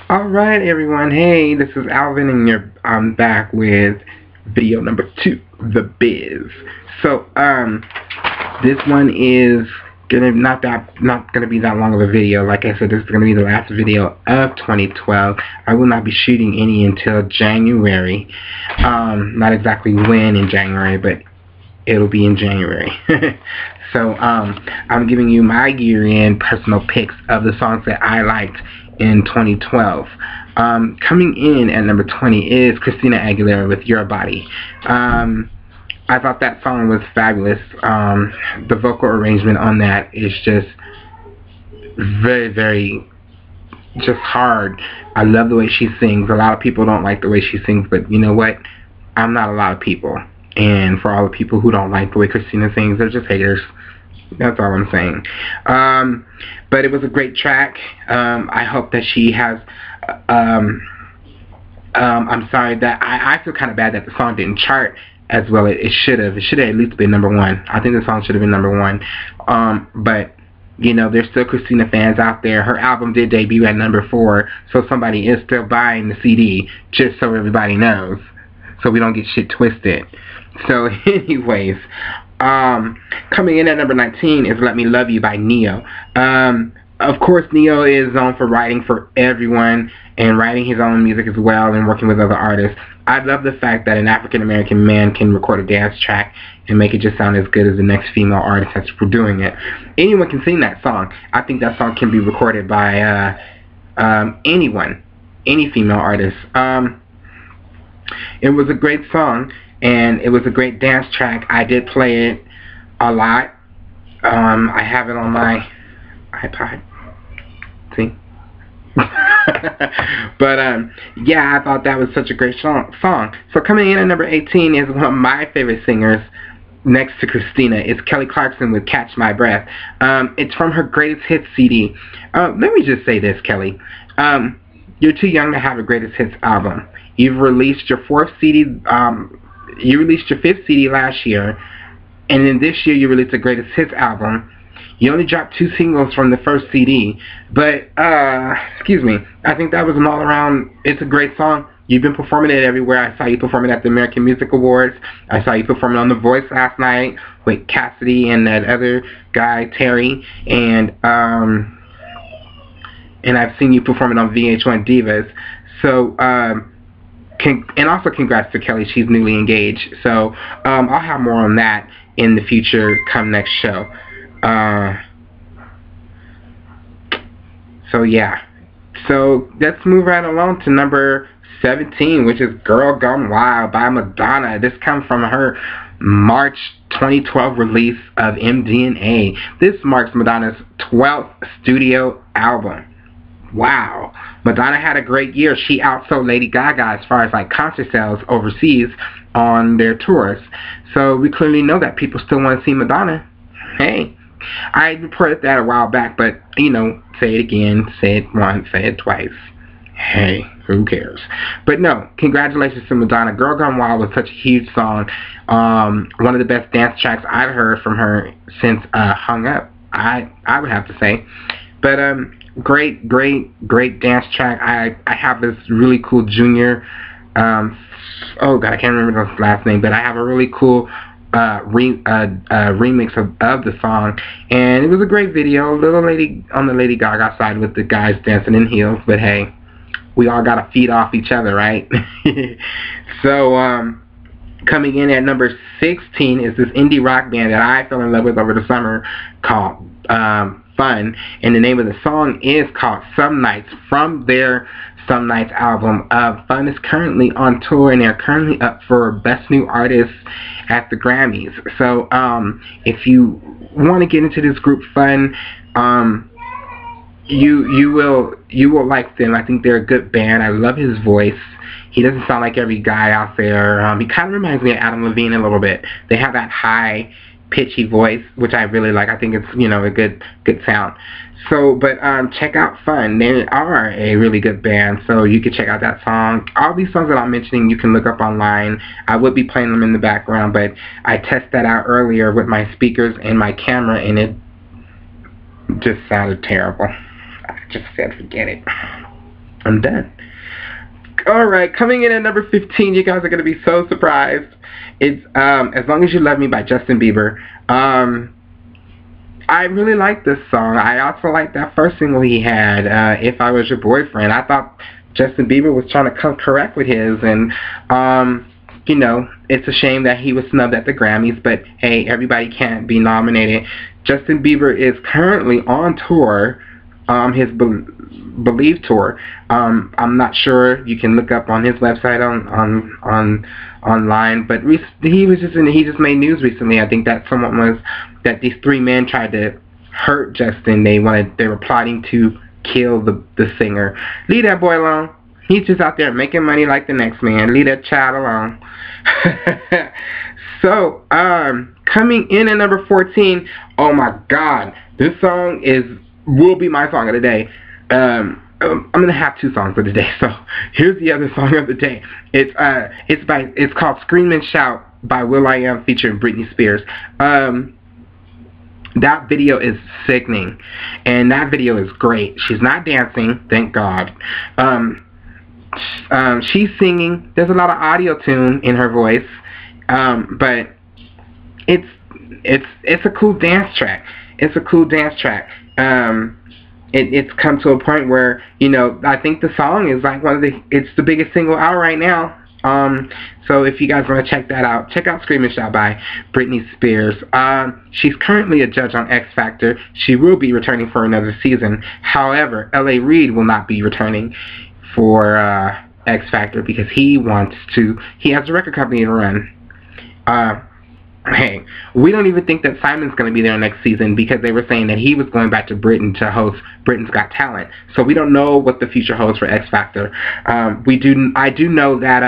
Alright everyone, hey, this is Alvin and I'm back with video number 2, the Bizz. So, this one is not gonna be that long of a video. Like I said, this is gonna be the last video of 2012. I will not be shooting any until January. Not exactly when in January, but it'll be in January. So, I'm giving you my year-end personal picks of the songs that I liked in 2012. Coming in at number 20 is Christina Aguilera with Your Body. I thought that song was fabulous. The vocal arrangement on that is just very, very just hard. I love the way she sings. A lot of people don't like the way she sings, but you know what? I'm not a lot of people. And for all the people who don't like the way Christina sings, they're just haters. That's all I'm saying. But it was a great track. I hope that she has... I'm sorry that... I feel kind of bad that the song didn't chart as well. It should have. It should have at least been number 1. I think the song should have been number 1. But, you know, there's still Christina fans out there. Her album did debut at number 4, so somebody is still buying the CD, just so everybody knows. So we don't get shit twisted. So, anyways... coming in at number 19 is Let Me Love You by Neo. Of course, Neo is known for writing for everyone and writing his own music as well and working with other artists. I love the fact that an African-American man can record a dance track and make it just sound as good as the next female artist that's doing it. Anyone can sing that song. I think that song can be recorded by anyone, any female artist. It was a great song. And it was a great dance track. I did play it a lot. I have it on my iPod. See? But, yeah, I thought that was such a great song. So coming in at number 18 is one of my favorite singers next to Christina. It's Kelly Clarkson with Catch My Breath. It's from her Greatest Hits CD. Let me just say this, Kelly. You're too young to have a Greatest Hits album. You've released your 4th CD... You released your 5th CD last year, and then this year you released the Greatest Hits album. You only dropped 2 singles from the first CD, but, excuse me, I think that was an all-around, it's a great song. You've been performing it everywhere. I saw you performing at the American Music Awards. I saw you performing on The Voice last night with Cassidy and that other guy, Terry, and I've seen you performing on VH1 Divas. So, and also congrats to Kelly, she's newly engaged. So I'll have more on that in the future come next show. So yeah. So let's move right along to number 17, which is Girl Gone Wild by Madonna. This comes from her March 2012 release of MDNA. This marks Madonna's 12th studio album. Wow. Madonna had a great year. She outsold Lady Gaga as far as like concert sales overseas on their tours. So we clearly know that people still want to see Madonna. Hey, I reported that a while back, but you know, say it again, say it once, say it twice. Hey, who cares? But no, congratulations to Madonna. Girl Gone Wild was such a huge song. One of the best dance tracks I've heard from her since Hung Up, I would have to say. But great dance track. I have this really cool junior, oh god, I can't remember his last name, but I have a really cool remix of the song, and it was a great video. Little lady on the Lady Gaga side with the guys dancing in heels, but hey, we all gotta feed off each other, right? So coming in at number 16 is this indie rock band that I fell in love with over the summer called Fun, and the name of the song is called Some Nights, from their Some Nights album. Fun is currently on tour, and they're currently up for Best New Artist at the Grammys. So if you want to get into this group, Fun, you will like them. I think they're a good band. I love his voice. He doesn't sound like every guy out there. He kind of reminds me of Adam Levine a little bit. They have that high pitchy voice, which I really like. I think it's, you know, a good sound. So, but check out Fun. They are a really good band, so you can check out that song. All these songs that I'm mentioning, you can look up online. I would be playing them in the background, but I tested that out earlier with my speakers and my camera, and it just sounded terrible. I just said forget it. I'm done. Alright, coming in at number 15, you guys are going to be so surprised. It's As Long As You Love Me by Justin Bieber. I really like this song. I also like that first single he had, If I Was Your Boyfriend. I thought Justin Bieber was trying to come correct with his, and you know, it's a shame that he was snubbed at the Grammys, but hey, everybody can't be nominated. Justin Bieber is currently on tour, his Believe tour. I'm not sure. You can look up on his website online, but he just made news recently. I think that that these three men tried to hurt Justin. They were plotting to kill the singer. Leave that boy alone. He's just out there making money like the next man. Leave that child alone. So, coming in at number 14, oh my God, this song will be my song of the day. I'm gonna have two songs of the day. So here's the other song of the day. It's called "Scream and Shout" by will.i.am featuring Britney Spears. That video is sickening, and that video is great. She's not dancing, thank God. She's singing. There's a lot of audio tune in her voice, but it's a cool dance track. It's a cool dance track. It's come to a point where, you know, I think the song is like it's the biggest single out right now. So if you guys want to check that out, check out "Scream and Shout" by Britney Spears. She's currently a judge on X Factor. She will be returning for another season. However, L.A. Reid will not be returning for X Factor because he has a record company to run. Hey, we don't even think that Simon's going to be there next season because they were saying that he was going back to Britain to host Britain's Got Talent. So we don't know what the future holds for X Factor. I do know that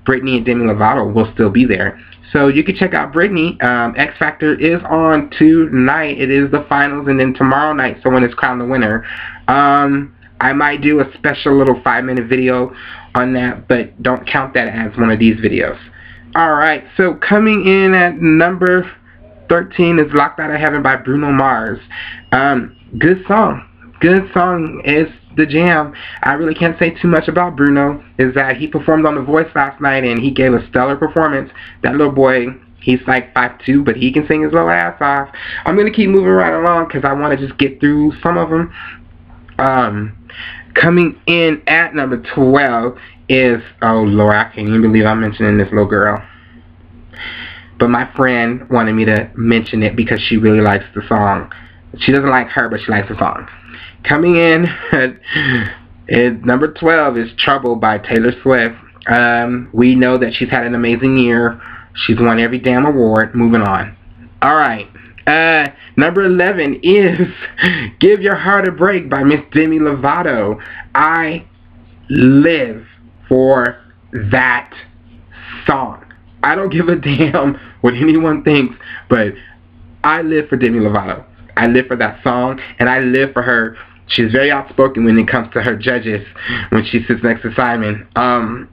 Britney and Demi Lovato will still be there. So you can check out Britney. X Factor is on tonight. It is the finals, and then tomorrow night someone is crowned the winner. I might do a special little 5-minute video on that, but don't count that as one of these videos. Alright, so coming in at number 13 is "Locked Out of Heaven" by Bruno Mars. Good song. Good song is the jam. I really can't say too much about Bruno. Is that he performed on The Voice last night and he gave a stellar performance. That little boy, he's like 5'2", but he can sing his little ass off. I'm going to keep moving right along because I want to just get through some of them. Coming in at number 12 is, oh Lord, I can't even believe I'm mentioning this little girl. But my friend wanted me to mention it because she really likes the song. She doesn't like her, but she likes the song. Coming in at number 12 is "Trouble" by Taylor Swift. We know that she's had an amazing year. She's won every damn award. Moving on. Alright. Number 11 is "Give Your Heart a Break" by Miss Demi Lovato. I live for that song. I don't give a damn what anyone thinks, but I live for Demi Lovato. I live for that song, and I live for her. She's very outspoken when it comes to her judges when she sits next to Simon.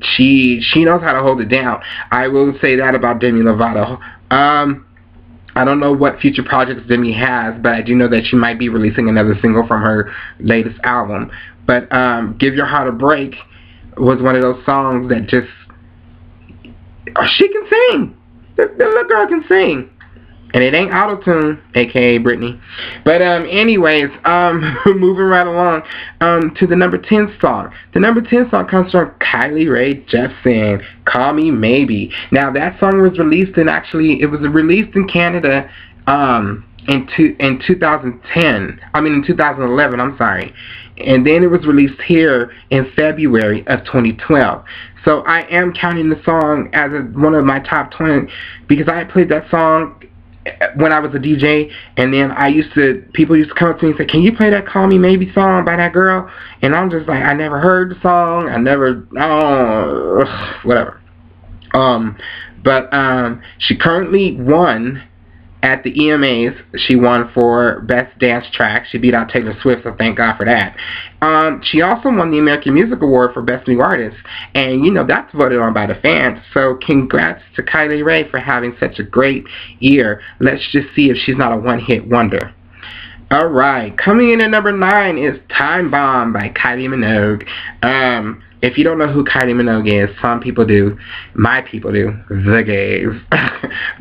She knows how to hold it down. I will say that about Demi Lovato. I don't know what future projects Demi has, but I do know that she might be releasing another single from her latest album. But "Give Your Heart a Break" was one of those songs that just, she can sing. The little girl can sing. And it ain't auto-tune, aka Britney. But anyways, moving right along to the number 10 song. The number 10 song comes from Kylie Rae Jepsen, "Call Me Maybe." Now that song was released in, it was released in Canada in 2010. I mean in 2011, I'm sorry. And then it was released here in February of 2012. So I am counting the song as one of my top 20 because I played that song when I was a DJ, and then people used to come up to me and say, "Can you play that 'Call Me Maybe' song by that girl?" And I'm just like, I never heard the song, whatever. But she currently won at the EMAs. She won for Best Dance Track. She beat out Taylor Swift, so thank God for that. She also won the American Music Award for Best New Artist, and you know that's voted on by the fans. So congrats to Kylie Rae for having such a great year. Let's just see if she's not a one-hit wonder. Alright, coming in at number 9 is Time Bomb by Kylie Minogue. If you don't know who Kylie Minogue is, some people do. My people do. The gays.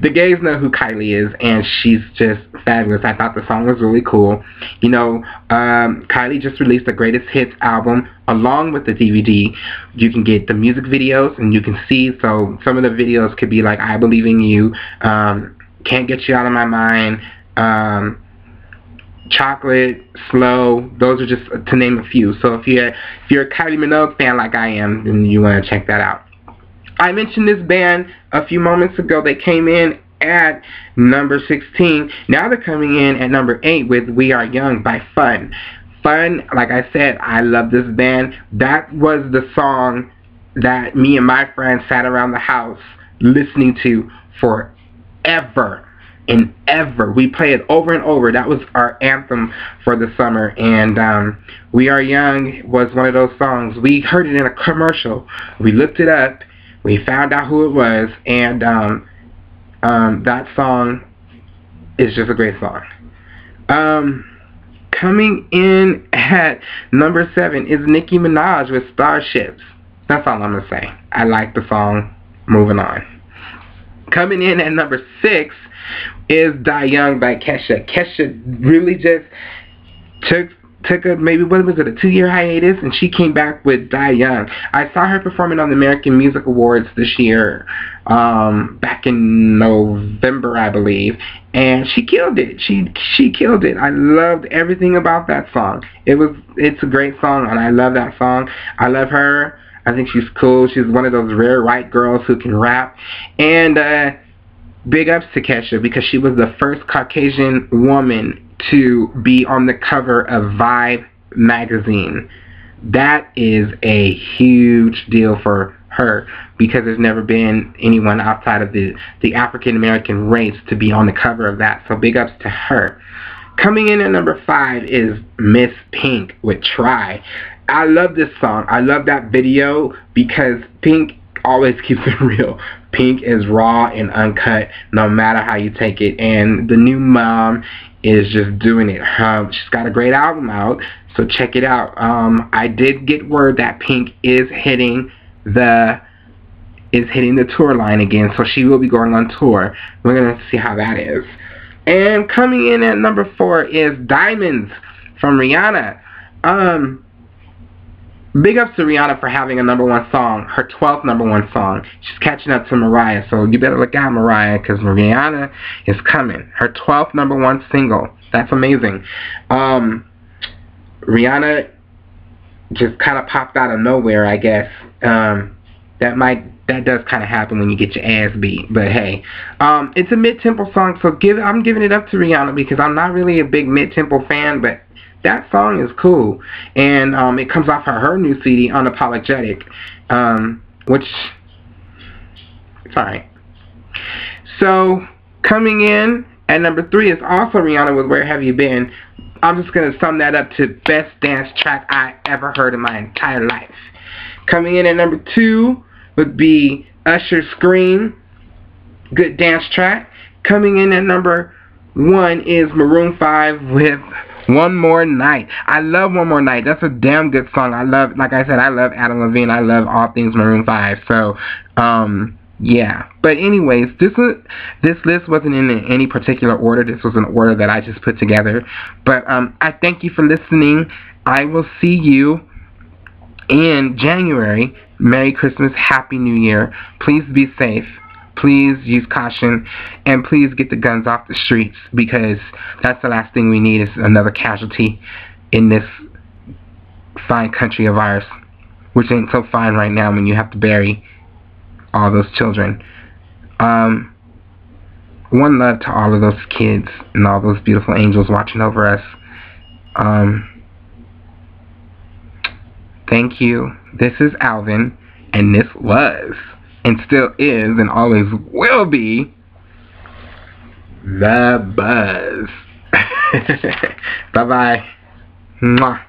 The gays know who Kylie is, and she's just fabulous. I thought the song was really cool. You know, Kylie just released the Greatest Hits album along with the DVD. You can get the music videos, and you can see, so some of the videos could be like I Believe in You, Can't Get You Out of My Mind, Chocolate, Slow. Those are just to name a few. So if you're a Kylie Minogue fan like I am, then you want to check that out. I mentioned this band a few moments ago. They came in at number 16. Now they're coming in at number 8 with We Are Young by Fun. Fun, like I said, I love this band. That was the song that me and my friends sat around the house listening to forever and ever. We play it over and over. That was our anthem for the summer. And We Are Young was one of those songs. We heard it in a commercial. We looked it up. We found out who it was. And that song is just a great song. Coming in at number 7 is Nicki Minaj with Starships. That's all I'm going to say. I like the song. Moving on. Coming in at number 6 is Die Young by Kesha. Kesha really just took a, maybe, what was it, a 2-year hiatus, and she came back with Die Young. I saw her performing on the American Music Awards this year, back in November, I believe, and she killed it. She killed it. I loved everything about that song. It's a great song, and I love that song. I love her. I think she's cool. She's one of those rare white girls who can rap. And big ups to Kesha, because she was the first Caucasian woman to be on the cover of Vibe magazine. That is a huge deal for her, because there's never been anyone outside of the African American race to be on the cover of that. So big ups to her. Coming in at number 5 is Miss Pink with Try. I love this song. I love that video, because Pink always keeps it real. Pink is raw and uncut no matter how you take it, and the new mom is just doing it. She's got a great album out, so check it out. I did get word that Pink is hitting the tour line again, so she will be going on tour. We're gonna see how that is. And coming in at number 4 is Diamonds from Rihanna. Big ups to Rihanna for having a number 1 song, her 12th number 1 song. She's catching up to Mariah, so you better look out, Mariah, because Rihanna is coming. Her 12th number 1 single. That's amazing. Rihanna just kind of popped out of nowhere, I guess. That does kind of happen when you get your ass beat. But hey, it's a mid-tempo song, so I'm giving it up to Rihanna, because I'm not really a big mid-tempo fan, but that song is cool. And it comes off of her new CD, Unapologetic, which, it's alright. So, coming in at number 3 is also Rihanna with Where Have You Been. I'm just going to sum that up to best dance track I ever heard in my entire life. Coming in at number 2 would be Usher's Scream, good dance track. Coming in at number 1 is Maroon 5 with One More Night. I love One More Night. That's a damn good song. I love, like I said, I love Adam Levine. I love all things Maroon 5. So, yeah. But anyways, this list wasn't in any particular order. This was an order that I just put together. But I thank you for listening. I will see you in January. Merry Christmas, Happy New Year. Please be safe. Please use caution, and please get the guns off the streets, because that's the last thing we need, is another casualty in this fine country of ours, which ain't so fine right now when you have to bury all those children. One love to all of those kids and all those beautiful angels watching over us. Thank you. This is Alvin, and this was, and still is, and always will be, the Buzz. Bye-bye. Mwah.